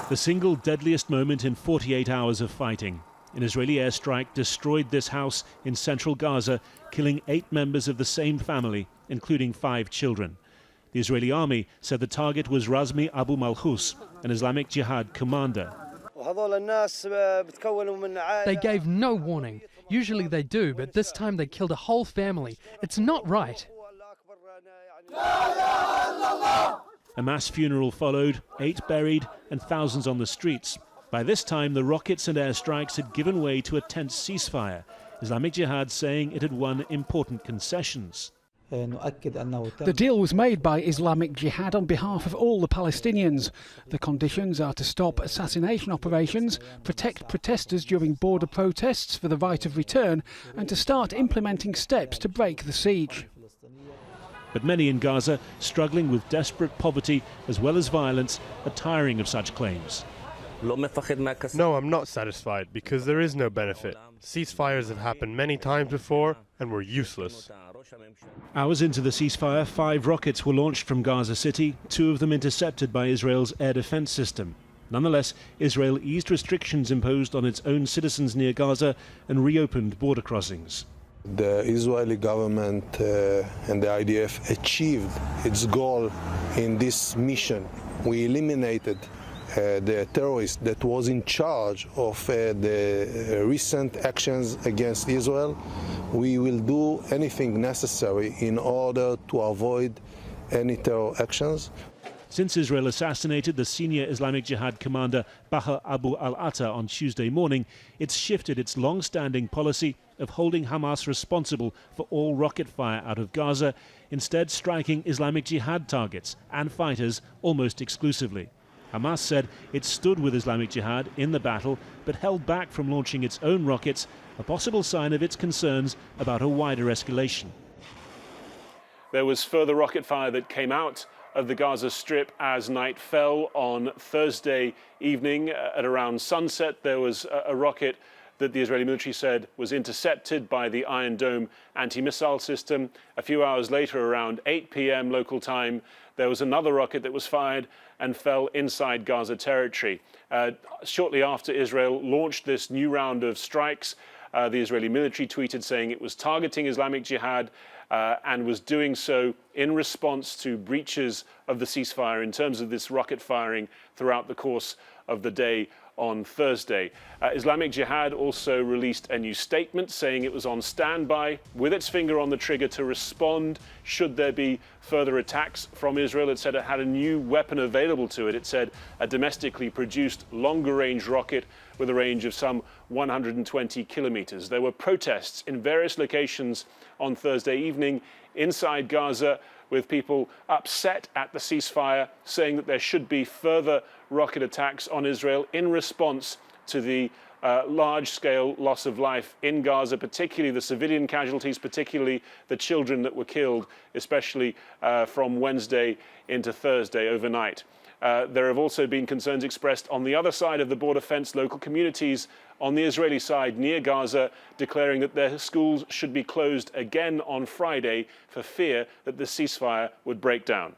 The single deadliest moment in 48 hours of fighting. An Israeli airstrike destroyed this house in central Gaza, killing 8 members of the same family, including 5 children. The Israeli army said the target was Razmi Abu Malhous, an Islamic Jihad commander. They gave no warning. Usually they do, but this time they killed a whole family. It's not right. A mass funeral followed, 8 buried and thousands on the streets. By this time, the rockets and airstrikes had given way to a tense ceasefire, Islamic Jihad saying it had won important concessions. The deal was made by Islamic Jihad on behalf of all the Palestinians. The conditions are to stop assassination operations, protect protesters during border protests for the right of return, and to start implementing steps to break the siege. But many in Gaza, struggling with desperate poverty as well as violence, are tiring of such claims. No, I'm not satisfied because there is no benefit. Ceasefires have happened many times before and were useless. Hours into the ceasefire, 5 rockets were launched from Gaza City, 2 of them intercepted by Israel's air defense system. Nonetheless, Israel eased restrictions imposed on its own citizens near Gaza and reopened border crossings. The Israeli government and the IDF achieved its goal in this mission. We eliminated the terrorist that was in charge of the recent actions against Israel. We will do anything necessary in order to avoid any terror actions. Since Israel assassinated the senior Islamic Jihad commander Baha Abu al-Atta on Tuesday morning, it's shifted its long-standing policy of holding Hamas responsible for all rocket fire out of Gaza, instead striking Islamic Jihad targets and fighters almost exclusively. Hamas said it stood with Islamic Jihad in the battle, but held back from launching its own rockets, a possible sign of its concerns about a wider escalation. There was further rocket fire that came out of the Gaza Strip as night fell on Thursday evening. At around sunset, there was a rocket that the Israeli military said was intercepted by the Iron Dome anti-missile system. A few hours later, around 8 p.m. local time, there was another rocket that was fired and fell inside Gaza territory. Shortly after Israel launched this new round of strikes, the Israeli military tweeted saying it was targeting Islamic Jihad and was doing so in response to breaches of the ceasefire in terms of this rocket firing throughout the course of the day on Thursday. Islamic Jihad also released a new statement saying it was on standby with its finger on the trigger to respond should there be further attacks from Israel. It said it had a new weapon available to it. It said a domestically produced longer range rocket with a range of some 120 kilometers. There were protests in various locations on Thursday evening inside Gaza, with people upset at the ceasefire, saying that there should be further rocket attacks on Israel in response to the large-scale loss of life in Gaza, particularly the civilian casualties, particularly the children that were killed, especially from Wednesday into Thursday overnight. There have also been concerns expressed on the other side of the border fence, local communities on the Israeli side near Gaza declaring that their schools should be closed again on Friday for fear that the ceasefire would break down.